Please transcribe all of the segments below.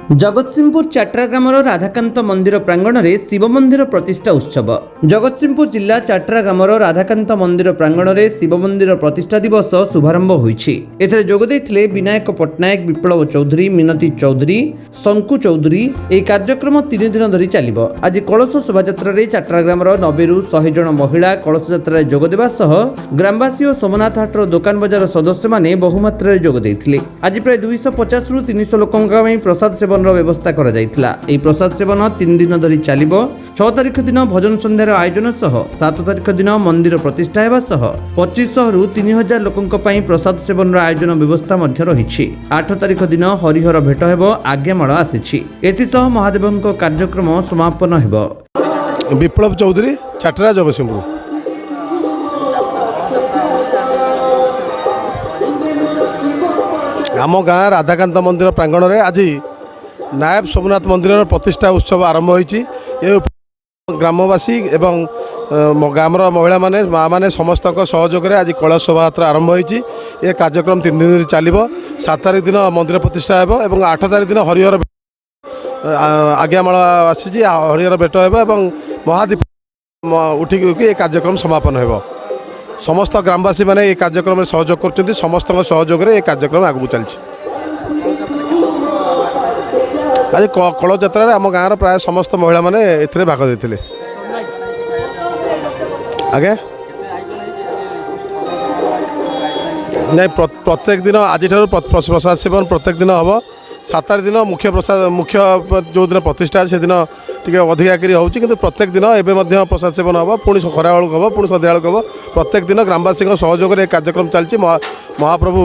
जगतसिंहपुर चाट्राग्रामर राधाकांत मंदिर प्रांगण में शिव मंदिर प्रतिष्ठा उत्सव। जगतसिंहपुर जिला चाट्राग्रामर राधाकांत मंदिर प्रांगण में शिव मंदिर प्रतिष्ठा दिवस शुभारंभ होईछि। एथरे जोगदेइथिले विनायक पट्टनायक, विप्लव चौधरी, मिनती चौधरी, शंकु चौधरी। यह कार्यक्रम 3 दिन धरी चलिबो। आज कलश शोभायात्रा रे चाट्राग्रामर 90 रु 100 जन महिला कलश यात्रा जोगदेवा सह ग्रामवासी और सोमनाथ हाटर दुकान बजार सदस्य माने बहुमात्रा जोगदेइथिले। आज प्राय 250 रु 300 लोकंक पई प्रसाद सेवन व्यवस्था करा जायतिला। एही प्रसाद सेवन 3 दिन धरी चलिबो। 6 तारिख दिन भजन संध्यार आयोजन सह 7 तारिख दिन मंदिर प्रतिष्ठा हेबा सह 2500 रु 3000 लोकंक पई प्रसाद सेवन आयोजन व्यवस्था मध्य रहिछि। 8 तारिख दिन हरिहर भेट हेबो, आज्ञामाळ आसीछि। एथिसह महादेवंक कार्यक्रम समापन हेबो। विप्लव चौधरी, चाटरा, जगतसिंहपुर। आम गाँ राधाकांत मंदिर प्रांगण में आज नायब सोमनाथ मंदिर प्रतिष्ठा उत्सव आरंभ होईछि। ये ग्रामवासी एवं ग्रामर महिला माने माँ मैंने समस्त सहयोग आज कलश शोभायात्रा आरंभ होईछि। ये कार्यक्रम 3 दिन चलिबो। 7 तारिख दिन मंदिर प्रतिष्ठा हेबो एवं 8 तारिख दिन हरिहर आज्ञामाळ आसी हरिहर भेट हेबो एवं महादीप उठिक ये कार्यक्रम समापन हेबो। समस्त ग्रामवासी माने ये कार्यक्रम में सहयोग करछन्ति। समस्त सहयोग रे ये कार्यक्रम आगु चलछि। आज कलश यात्रा आम गाँव प्राय समस्त महिला माने एथिरे भाग लेथिले। आगे नहीं प्रत्येक दिन आज प्रसाद सेवन प्रत्येक दिन हम। 7 तारिख दिन मुख्य जो दिन प्रतिष्ठा से दिन टी अधिकाकरी होची, किंतु प्रत्येक दिन एवं प्रसाद सेवन हम। पुणी खरा बेलू हम, पुणी सन्ध्या बेलू हम। प्रत्येक दिन ग्रामवासी सहयोग में कार्यक्रम चलती। महाप्रभु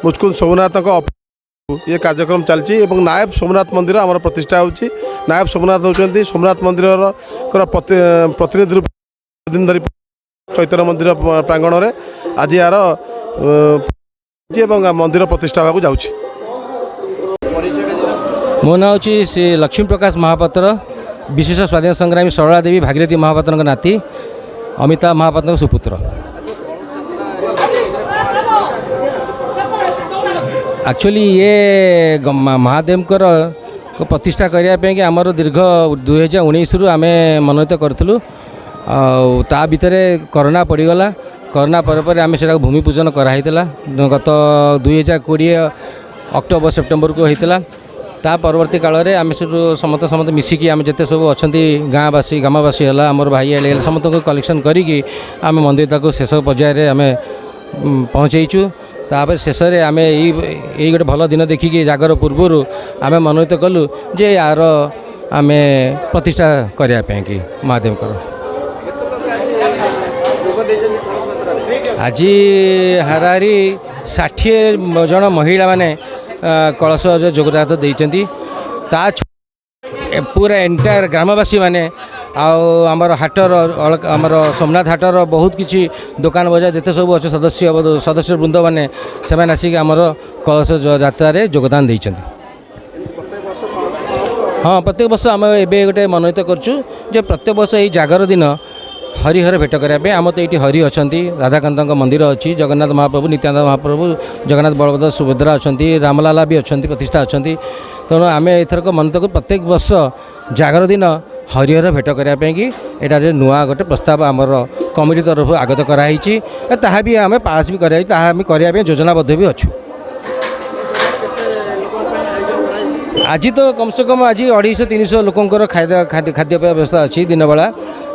मुचकुंद सोमनाथ ये कार्यक्रम चलती। नायब सोमनाथ मंदिर आम प्रतिष्ठा होची। नायब सोमनाथ होती सोमनाथ मंदिर प्रतिनिधि रूप दिन धरी चैतन्य मंदिर प्रांगण में आज यार मंदिर प्रतिष्ठा होगा जाऊँगी। मो ना हूँ श्री लक्ष्मी प्रकाश महापात्र, विशेष स्वाधीन संग्रामी सरला देवी भागीरथी महापात्र नाती, अमिताभ महापात्र सुपुत्र। एक्चुअली ये महादेव को प्रतिष्ठा करने आमर दीर्घ 2019 रु आम मनोनीत करूँ। ता भितर कोरोना पड़गला। कोरोना पर आम से भूमि पूजन कराई गत 2020 अक्टोबर सेप्टेम्बर को होता। ता परवर्ती काल में आम समस्त मिसिकी आम जिते सब अच्छा गाँवासी ग्रामवासी है आमर भाई एल समस्त को कलेक्शन करी आम मंदिर तक शेष पर्यायर आम पहुँचईचु। तापर शेष में आम यही गोटे भल दिन देखिकी जागर पूर्वर आम मनोनीत कलु जे यार आम प्रतिष्ठा करने कि महादेव को। आज हाराहारी 60 जन महिला माने कलश जोगदान देइचंती। ता पूरा एंटायर ग्रामवासी माने आमर हाटर आमर सोमनाथ हाटर बहुत किसी दुकान बजार जिते सब अच्छे सदस्य वृंद मैंने से आसिक आमर कलश यात्रा जोगदान देइचंती। हाँ, प्रत्येक वर्ष आम एबे गोटे मनोनीत करछु जे प्रत्येक वर्ष यही जागर दिन हरिहर भेट करने आम तो ये हरि अच्छा राधाकांत मंदिर अच्छी, जगन्नाथ महाप्रभु, नित्यानंद महाप्रभु, जगन्नाथ बलभद्र सुभद्रा अच्छा, रामलाला भी अच्छा प्रतिष्ठा अच्छा। तेणु आम एथरक मनोनीत कर प्रत्येक वर्ष जागर दिन हरिहर भेट करने कि यहाँ नुआ गोटे प्रस्ताव आमर कमिटी तरफ आगत कराई। ताहा भी आम पास भी करने योजनाबद्ध भी अच्छु। आज तो कम से कम आज 250-300 लोकंर खाद्यपेय व्यवस्था अच्छी। दिन बेला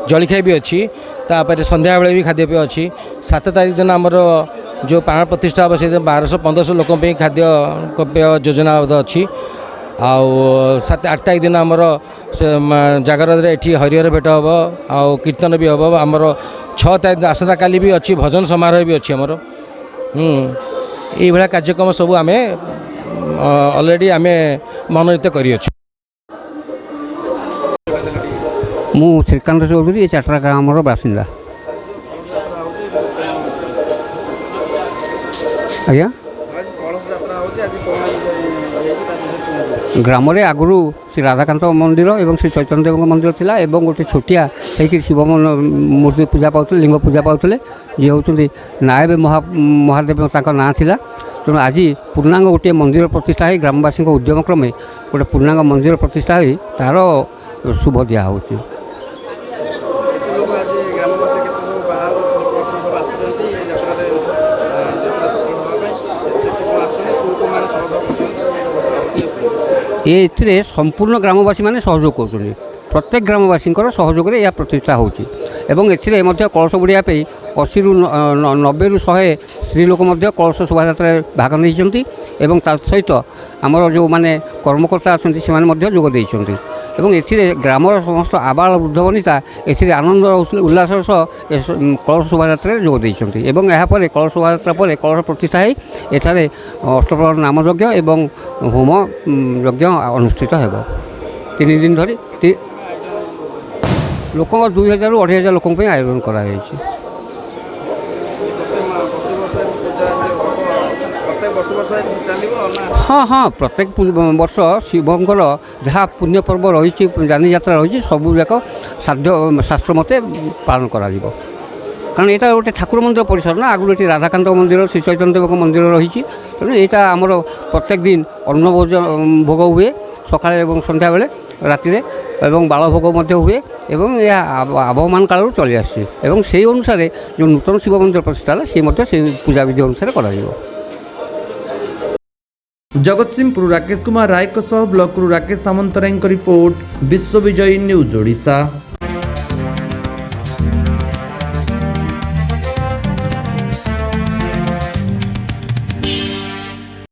जलखिया भी अच्छी, तापर संध्या बेले भी खाद्यपेय अच्छी। 7 तारिख दिन आमर जो प्राण प्रतिष्ठा हम से 1200-1500 लोक खाद्यपेय योजनाबद्ध अच्छी। आउ 7-8 तारिख दिन आमर जागर ये हरिहर भेट हम, आउ कीर्तन भी हम। आमर 6 तारिख आसंता काली भी अच्छी, भजन समारोह भी अच्छी आमर। ये भाया कार्यक्रम सब आम ऑलरेडी आम मनोनीत करियछु। मु श्रीकांत चौधरी, चाटरा ग्रामर बासिंदा। आज्ञा ग्राम में आगु श्री राधाकांत मंदिर और श्री चैतन्य देव मंदिर थिला एवं गोटे छोटिया शिव मूर्ति पूजा पाते लिंग पूजा पाते ये हूँ नायब महादेव ना थिला। ତେଣୁ ଆଜି ପୂର୍ଣ୍ଣାଙ୍ଗ ଗୋଟିଏ ମନ୍ଦିର ପ୍ରତିଷ୍ଠା ହୋଇ ଗ୍ରାମବାସୀଙ୍କ ଉଦ୍ୟମ କ୍ରମେ ଗୋଟେ ପୂର୍ଣ୍ଣାଙ୍ଗ ମନ୍ଦିର ପ୍ରତିଷ୍ଠା ହୋଇ ତା'ର ଶୁଭ ଦିଆହେଉଛି। ଏଥିରେ ସମ୍ପୂର୍ଣ୍ଣ ଗ୍ରାମବାସୀମାନେ ସହଯୋଗ କରୁଛନ୍ତି। ପ୍ରତ୍ୟେକ ଗ୍ରାମବାସୀଙ୍କର ସହଯୋଗରେ ଏହା ପ୍ରତିଷ୍ଠା ହେଉଛି ଏବଂ ଏଥିରେ ମଧ୍ୟ କଳସ ବୁଡ଼ିବା ପାଇଁ 80ରୁ 90ରୁ 100 ସ୍ତ୍ରୀ ଲୋକ ମଧ୍ୟ କଳସ ଶୋଭାଯାତ୍ରାରେ ଭାଗ ନେଇଛନ୍ତି ଏବଂ ତା ସହିତ ଆମର ଯେଉଁମାନେ କର୍ମକର୍ତ୍ତା ଅଛନ୍ତି ସେମାନେ ମଧ୍ୟ ଯୋଗ ଦେଇଛନ୍ତି ଏବଂ ଏଥିରେ ଗ୍ରାମର ସମସ୍ତ ଆବାଳ ବୃଦ୍ଧ ବନିତା ଏଥିରେ ଆନନ୍ଦ ଉଲ୍ଲାସର ସହ କଳସ ଶୋଭାଯାତ୍ରାରେ ଯୋଗ ଦେଇଛନ୍ତି ଏବଂ ଏହାପରେ କଳସ ଶୋଭାଯାତ୍ରା ପରେ କଳସ ପ୍ରତିଷ୍ଠା ହୋଇ ଏଠାରେ ଅଷ୍ଟପ୍ରହର ନାମଯଜ୍ଞ ଏବଂ ହୋମ ଯଜ୍ଞ ଅନୁଷ୍ଠିତ ହେବ। 3 ଦିନ ଧରି ଲୋକଙ୍କ 2000ରୁ 2500 ଲୋକଙ୍କ ପାଇଁ ଆୟୋଜନ କରାଯାଇଛି। ହଁ ହଁ, ପ୍ରତ୍ୟେକ ବର୍ଷ ଶିବଙ୍କର ଯାହା ପୁଣ୍ୟ ପର୍ବ ରହିଛି, ଯାନିଯାତ୍ରା ରହିଛି, ସବୁଯାକ ଶାସ୍ତ୍ର ମତେ ପାଳନ କରାଯିବ। କାରଣ ଏଇଟା ଗୋଟେ ଠାକୁର ମନ୍ଦିର ପରିସର ନା, ଆଗରୁ ଏଠି ରାଧାକାନ୍ତ ମନ୍ଦିର, ଶ୍ରୀ ଚୈତନ୍ୟ ଦେବଙ୍କ ମନ୍ଦିର ରହିଛି। ତେଣୁ ଏଇଟା ଆମର ପ୍ରତ୍ୟେକ ଦିନ ଅନ୍ନ ଭୋଗ ହୁଏ ସକାଳେ ଏବଂ ସନ୍ଧ୍ୟାବେଳେ, ରାତିରେ ଏବଂ ବାଳଭୋଗ ମଧ୍ୟ ହୁଏ ଏବଂ ଏହା ଆବହମାନ କାଳରୁ ଚଳି ଆସିଛି ଏବଂ ସେହି ଅନୁସାରେ ଯେଉଁ ନୂତନ ଶିବ ମନ୍ଦିର ପ୍ରତିଷ୍ଠା ହେଲା ସେ ମଧ୍ୟ ସେହି ପୂଜାବିଧି ଅନୁସାରେ କରାଯିବ। ଜଗତସିଂହପୁର ରାକେଶ କୁମାର ରାୟଙ୍କ ସହ ବ୍ଲକରୁ ରାକେଶ ସାମନ୍ତରାୟଙ୍କ ରିପୋର୍ଟ, ବିଶ୍ୱବିଜୟୀ ନ୍ୟୁଜ୍ ଓଡ଼ିଶା।